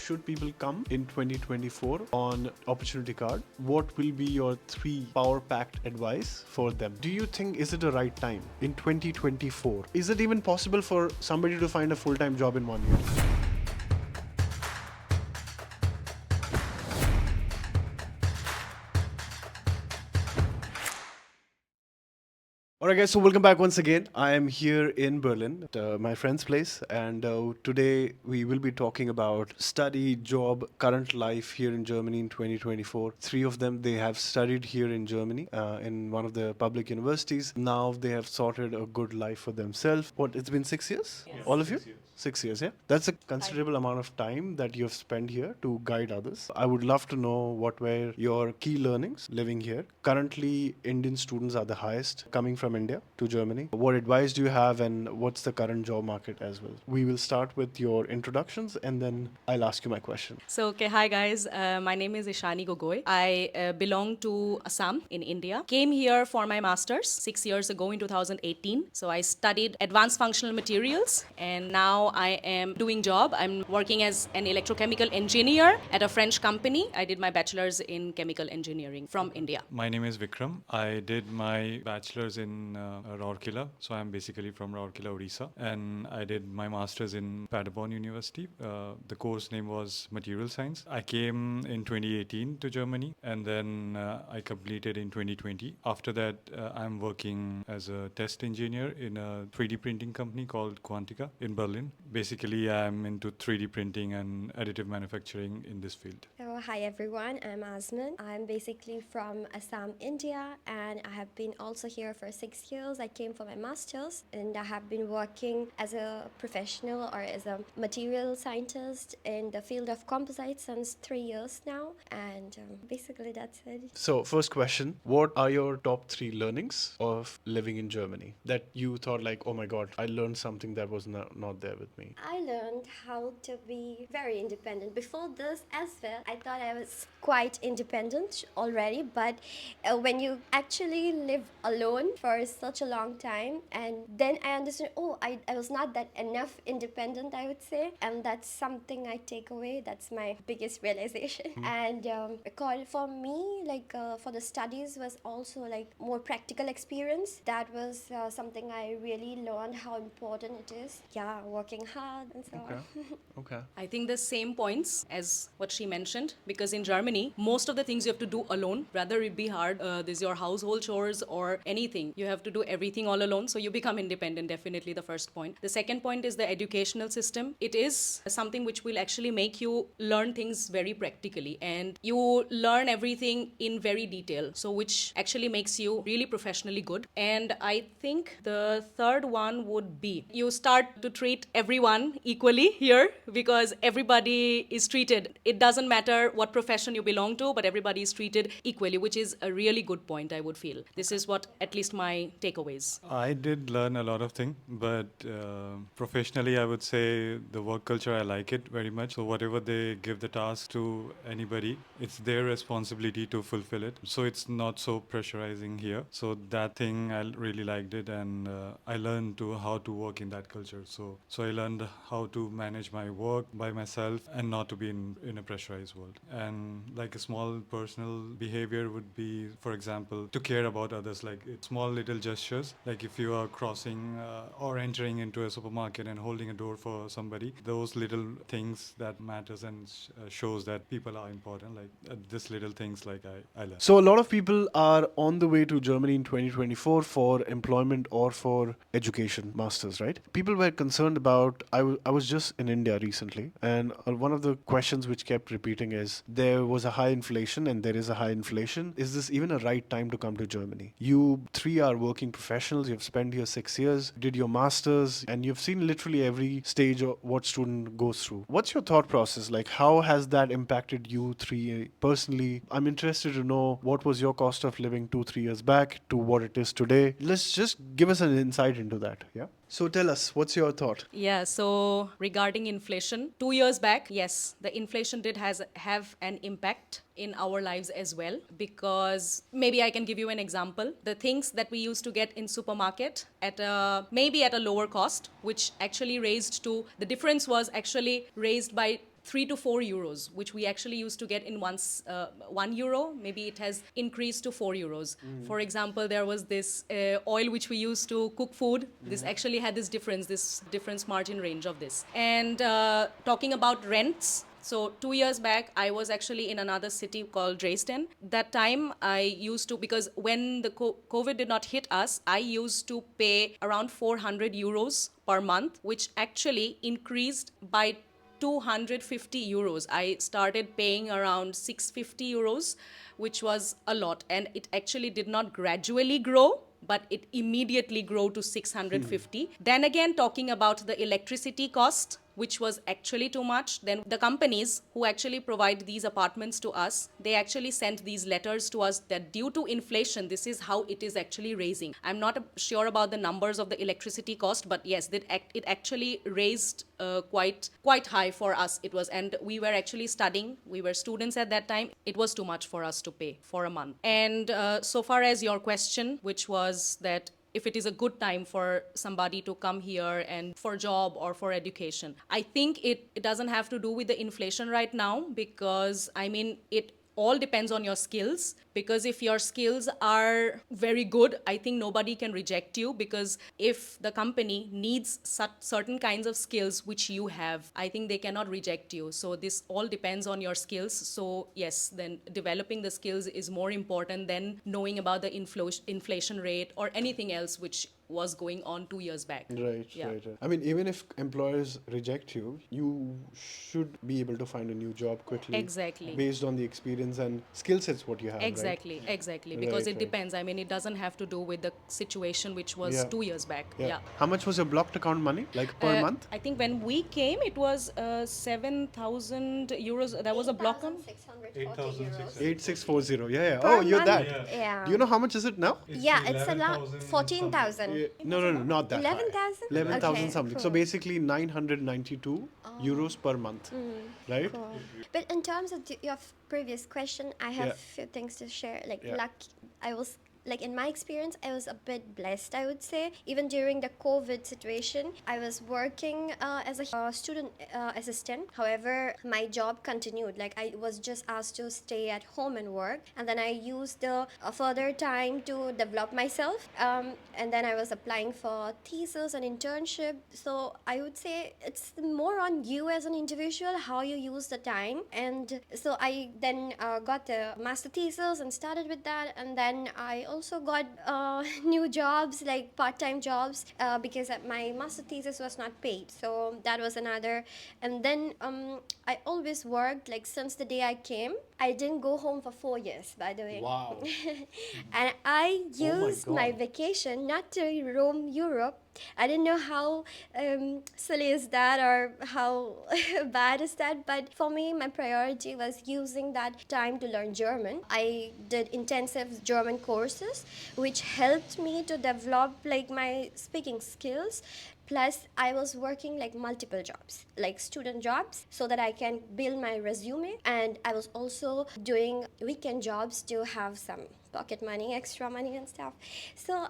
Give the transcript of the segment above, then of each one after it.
should people come in 2024 on Opportunity Card? What will be your 3 power-packed advice for them? Do you think is it the right time in 2024? Is it even possible for somebody to find a full-time job in 1 year? Alright guys, so welcome back once again. I am here in Berlin at my friend's place, and today we will be talking about study, job, current life here in Germany in 2024. 3 of them, they have studied here in Germany in one of the public universities. Now they have sorted a good life for themselves. What, it's been 6 years? Yes. All of you? 6 years. 6 years, yeah? That's a considerable amount of time that you have spent here to guide others. I would love to know what were your key learnings living here. Currently, Indian students are the highest coming from India to Germany. What advice do you have, and what's the current job market as well? We will start with your introductions and then I'll ask you my question. So, okay, hi guys. My name is Ishani Gogoi. I belong to Assam in India. Came here for my master's 6 years ago in 2018. So I studied advanced functional materials, and now I am doing job. I'm working as an electrochemical engineer at a French company. I did my bachelor's in chemical engineering from India. My name is Vikram. I did my bachelor's in Rourkela, so I'm basically from Rourkela, Odisha, and I did my master's in Paderborn University. The course name was Material Science. I came in 2018 to Germany, and then I completed in 2020. After that, I'm working as a test engineer in a 3D printing company called Quantica in Berlin. Basically, I'm into 3D printing and additive manufacturing in this field. So, hi everyone, I'm Asman. I'm basically from Assam, India, and I have been also here for 6 years. I came for my master's, and I have been working as a professional or as a material scientist in the field of composites since 3 years now, and basically that's it. So, first question, what are your top 3 learnings of living in Germany that you thought like, oh my god, I learned something that was not there with me? I learned how to be very independent. Before this as well, I thought I was quite independent already, but when you actually live alone for such a long time, and then I understood, I was not that enough independent, I would say, and that's something I take away. That's my biggest realization. And for me, for the studies was also like more practical experience. That was something I really learned how important it is. Yeah, working hard and so on. Okay. I think the same points as what she mentioned, because in Germany, most of the things you have to do alone, whether it be hard, there's your household chores or anything, you have to do everything all alone. So you become independent, definitely the first point. The second point is the educational system. It is something which will actually make you learn things very practically, and you learn everything in very detail. So which actually makes you really professionally good. And I think the third one would be you start to treat everyone equally here, because everybody is treated. It doesn't matter what profession you belong to, but everybody is treated equally, which is a really good point, I would feel. This is what at least my takeaways. I did learn a lot of things, but professionally, I would say the work culture, I like it very much. So whatever they give the task to anybody, it's their responsibility to fulfill it. So it's not so pressurizing here. So that thing, I really liked it, and I learned how to work in that culture. So I learned how to manage my work by myself and not to be in a pressurized world. And like a small personal behavior would be, for example, to care about others, like small little gestures. Like if you are crossing or entering into a supermarket and holding a door for somebody, those little things that matters and shows that people are important. Like this little things like I learned. So, a lot of people are on the way to Germany in 2024 for employment or for education, masters, right? People were concerned about, I was just in India recently, and one of the questions which kept repeating is, there was a high inflation and there is a high inflation. Is this even a right time to come to Germany? You 3 are working professionals, you've spent here 6 years, did your masters, and you've seen literally every stage of what student goes through. What's your thought process? Like, how has that impacted you 3 personally? I'm interested to know what was your cost of living 2-3 years back to what it is today. Let's just give us an insight into that. Yeah. So tell us, what's your thought? Yeah, so regarding inflation, 2 years back, yes, the inflation did have an impact in our lives as well, because maybe I can give you an example. The things that we used to get in supermarket at maybe at a lower cost, which actually the difference was actually raised by 3 to 4 euros, which we actually used to get in once 1 euro. Maybe it has increased to 4 euros. For example, there was this oil which we used to cook food. This actually had this difference margin range of this. And talking about rents, so 2 years back, I was actually in another city called Dresden. That time I used to, because when the COVID did not hit us, I used to pay around 400 euros per month, which actually increased by 250 euros. I started paying around 650 euros, which was a lot. And it actually did not gradually grow, but it immediately grew to 650. Then again, talking about the electricity cost, which was actually too much. Then the companies who actually provide these apartments to us, they actually sent these letters to us that due to inflation, this is how it is actually raising. I'm not sure about the numbers of the electricity cost, but yes, it actually raised quite high for us. It was, and we were actually studying. We were students at that time. It was too much for us to pay for a month. And so far as your question, which was that if it is a good time for somebody to come here and for job or for education. I think it doesn't have to do with the inflation right now, because I mean, it all depends on your skills, because if your skills are very good, I think nobody can reject you, because if the company needs certain kinds of skills which you have, I think they cannot reject you. So this all depends on your skills. So yes, then developing the skills is more important than knowing about the inflation rate or anything else which was going on 2 years back. Right, Yeah. right. I mean, even if employers reject you, you should be able to find a new job quickly. Exactly. Based on the experience and skill sets what you have. Exactly, exactly. Because Right, it right. depends. I mean, it doesn't have to do with the situation which was Yeah. 2 years back. Right? Yeah. How much was your blocked account money? Like per month? I think when we came, it was 7,000 euros. There was a block on. 8,640 euros. 8640. Yeah, yeah. Per Oh, you're month? that. Yeah. Do you know how much is it now? Yeah, it's about 14,000. No, not that. 11,000? 11,000 Okay, something. So cool. basically 992 euros per month. Right? Cool. But in terms of your previous question, I have Yeah. few things to share. Like Yeah. luck, I was like in my experience, I was a bit blessed, I would say. Even during the COVID situation, I was working as a student assistant. However, my job continued. Like I was just asked to stay at home and work, and then I used the further time to develop myself. And then I was applying for thesis and internship. So I would say it's more on you as an individual how you use the time. And so I then got the master thesis and started with that, and then I also got new jobs, like part-time jobs, because my master thesis was not paid. So that was another. And then I always worked, like since the day I came. I didn't go home for 4 years, by the way. Wow. And I used my God. vacation not to roam Europe. I didn't know how silly is that or how bad is that, but for me, my priority was using that time to learn German. I did intensive German courses, which helped me to develop like my speaking skills. Plus, I was working like multiple jobs, like student jobs, so that I can build my resume. And I was also doing weekend jobs to have some pocket money, extra money and stuff. So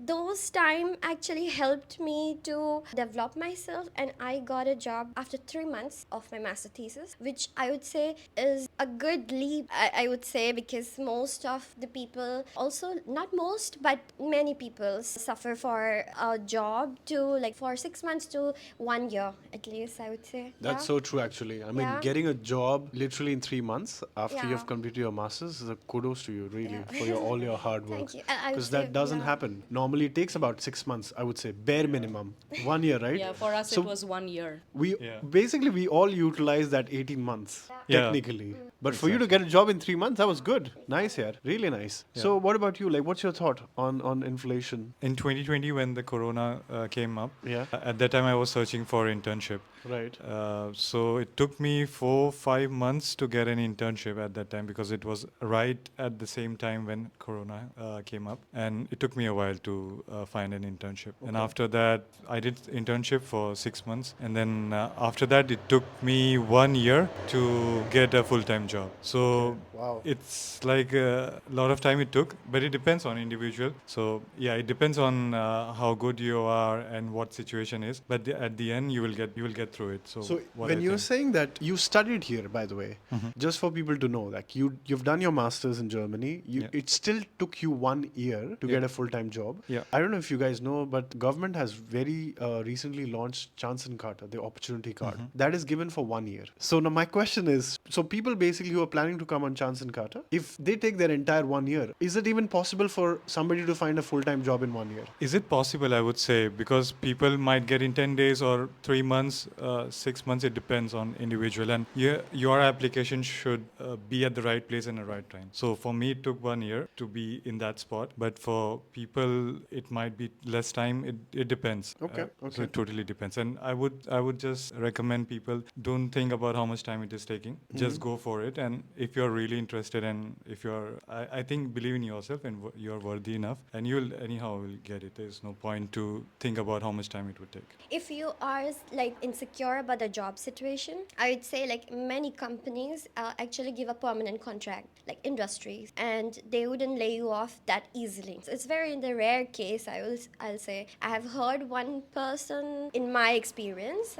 those time actually helped me to develop myself, and I got a job after 3 months of my master thesis, which I would say is a good leap, I would say, because most of the people, also not most, but many people suffer for a job to like for 6 months to 1 year at least, I would say. That's Yeah. so true, actually. I mean, Yeah. getting a job literally in 3 months after Yeah. you've completed your masters is a kudos to you, really, for all your hard work. Thank you. And I would Because say, that doesn't yeah. happen. Normally, it takes about 6 months, I would say, bare minimum. 1 year, right? Yeah, for us So it was 1 year. we Yeah. basically we all utilize that 18 months Yeah. technically. But for you to get a job in 3 months, that was good. Nice, yeah. Really nice. So what about you? Like, what's your thought on inflation? In 2020, when the corona came up, Yeah. at that time I was searching for internship. Right. So it took me 4-5 months to get an internship at that time, because it was right at the same time when corona came up, and it took me a while to find an internship. And after that, I did internship for 6 months, and then after that, it took me 1 year to get a full-time job. So Wow. It's like a lot of time it took, but it depends on individual. So yeah, it depends on how good you are and what situation is. But at the end, you will get through it. So, So what when I you're think. saying that you studied here, by the way, just for people to know, like you've done your masters in Germany, Yeah. it still took you 1 year to Yeah. get a full-time job. Yeah. I don't know if you guys know, but government has very recently launched Chancenkarte, the opportunity card, that is given for 1 year. So now my question is, so people basically who are planning to come on Chancenkarte, if they take their entire 1 year, is it even possible for somebody to find a full-time job in 1 year? Is it possible? I would say because people might get in 10 days or 3 months, 6 months. It depends on individual, and your application should be at the right place and the right time. So for me, it took 1 year to be in that spot, but for people, it might be less time. It depends. Okay, So okay. it totally depends. And I would just recommend people don't think about how much time it is taking. Just go for it. And if you're really interested and if I think believe in yourself and you're worthy enough, and you'll anyhow will get it. There's no point to think about how much time it would take. If you are like insecure about the job situation, I would say like many companies actually give a permanent contract, like industries, and they wouldn't lay you off that easily. So it's very in the rare case. I'll say I have heard one person in my experience,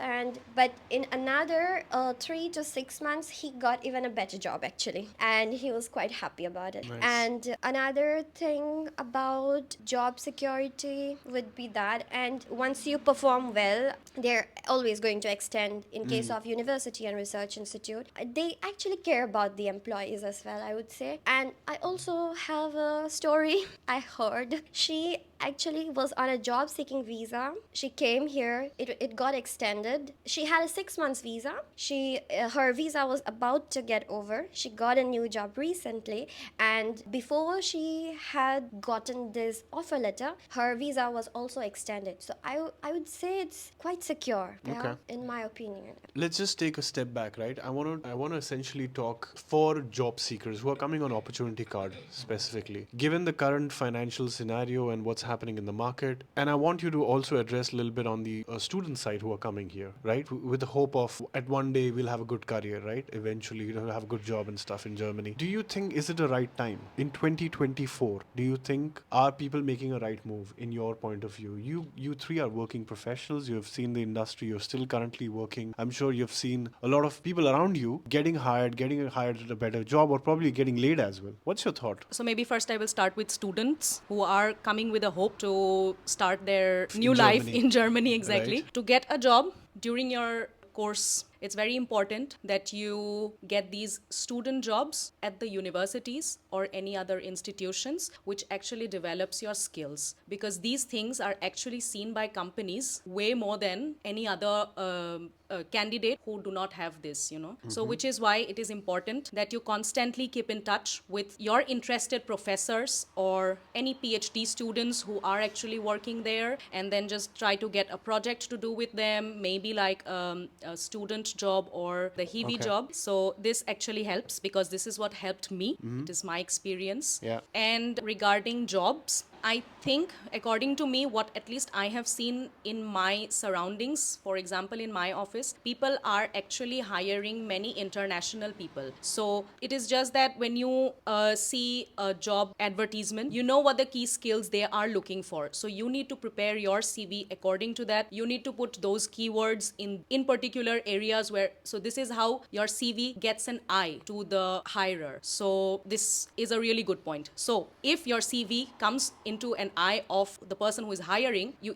but in another 3 to 6 months he got even a better job actually, and he was quite happy about it. Nice. And another thing about job security would be that, and once you perform well, they're always going to extend. In case of university and research institute, they actually care about the employees as well, I would say. And I also have a story I heard. She actually was on a job seeking visa. She came here, it got extended. She had a 6 months visa. Her visa was about to get over. She got a new job recently, and before she had gotten this offer letter, her visa was also extended. So I would say it's quite secure, yeah, Okay. in my opinion. Let's just take a step back, right? I want to essentially talk for job seekers who are coming on opportunity card specifically. Given the current financial scenario and what's happening in the market, and I want you to also address a little bit on the student side who are coming here, right? With the hope of at one day we'll have a good career, right? Eventually you'll have a good job and stuff in Germany. Do you think is it a right time in 2024? Do you think are people making a right move in your point of view? You three are working professionals. You have seen the industry. You're still currently working. I'm sure you've seen a lot of people around you getting hired at a better job, or probably getting laid as well. What's your thought? So maybe first I will start with students who are coming with a hope to start their new In life Germany. in Germany, exactly. Right. To get a job during your course, it's very important that you get these student jobs at the universities or any other institutions which actually develops your skills, because these things are actually seen by companies way more than any other candidate who do not have this, So which is why it is important that you constantly keep in touch with your interested professors or any PhD students who are actually working there, and then just try to get a project to do with them, maybe like a student job or the Hiwi Okay. job. So this actually helps, because this is what helped me. It is my experience. Yeah. And regarding jobs, I think, according to me, what at least I have seen in my surroundings, for example, in my office, people are actually hiring many international people. So it is just that when you see a job advertisement, you know what the key skills they are looking for. So you need to prepare your CV according to that. You need to put those keywords in particular areas where, so this is how your CV gets an eye to the hirer. So this is a really good point. So if your CV comes into an eye of the person who is hiring, you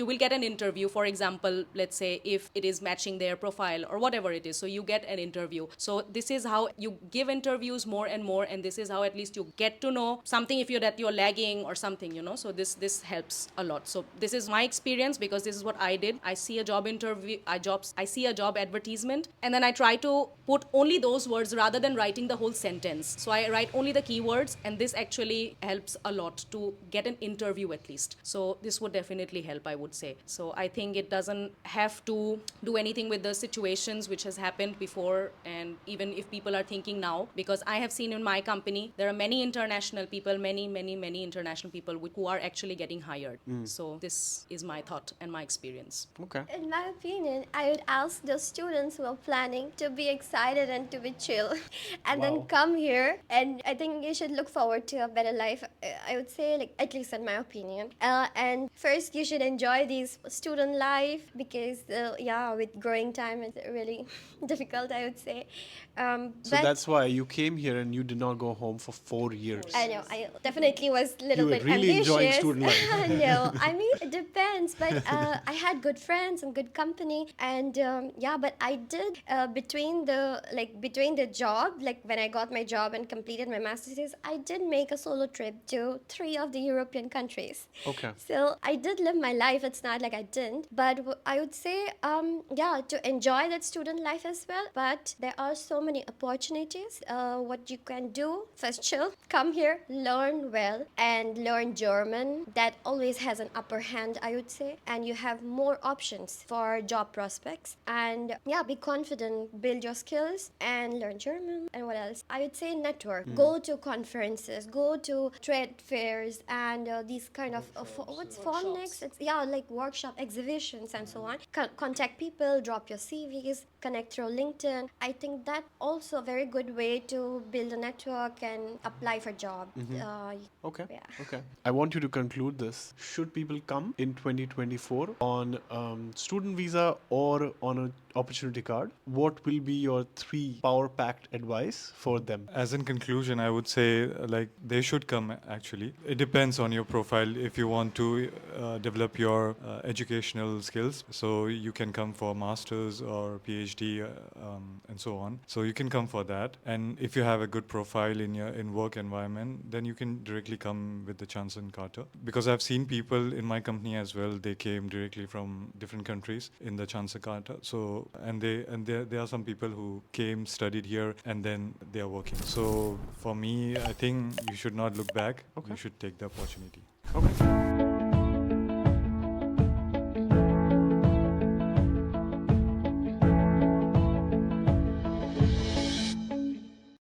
will get an interview. For example, let's say if it is matching their profile or whatever it is, so you get an interview. So this is how you give interviews more and more, and this is how at least you get to know something if you're lagging or something, so this helps a lot. So this is my experience, because this is what I did. I see a job interview, I see a job advertisement, and then I try to put only those words rather than writing the whole sentence. So I write only the keywords, and this actually helps a lot to to get an interview at least. So this would definitely help, I would say. So I think it doesn't have to do anything with the situations which has happened before, and even if people are thinking now, because I have seen in my company there are many international people, many international people who are actually getting hired. So this is my thought and my experience. Okay. In my opinion, I would ask the students who are planning to be excited and to be chill and then Wow. come here. And I think you should look forward to a better life. I would say, like, at least in my opinion. And first, you should enjoy these student life because, yeah, with growing time, it's really difficult, I would say. So But that's why you came here and you did not go home for 4 years. I know, I definitely was a little You were bit really ambitious. enjoying student life. No, I mean, it depends. But I had good friends and good company. And yeah, but I did between the job, like when I got my job and completed my master's, I did make a solo trip to 3 of the European countries. Okay. So I did live my life. It's not like I didn't. But I would say, yeah, to enjoy that student life as well. But there are so many opportunities. What you can do, first chill, come here, learn well, and learn German. That always has an upper hand, I would say. And you have more options for job prospects. And yeah, be confident, build your skills, and learn German. And what else? I would say network. Go to conferences, go to trade fairs, and these kind of what's form next? It's like workshop, exhibitions, and so on. Contact people, drop your CVs, connect through LinkedIn. I think that also a very good way to build a network and apply for job. Okay. Yeah. Okay. I want you to conclude this. Should people come in 2024 on student visa or on an opportunity card? What will be your 3 power-packed advice for them? As in conclusion, I would say like they should come actually. It depends on your profile if you want to develop your educational skills. So you can come for masters or PhD and so on. So you can come for that. And if you have a good profile in work environment, then you can directly come with the Chanson Carter. Because I've seen people in my company as well. They came directly from different countries in the Chanson Carter. So and there are some people who came, studied here, and then they are working. So for me, I think you should not look back. Okay. You should take the opportunity. Okay.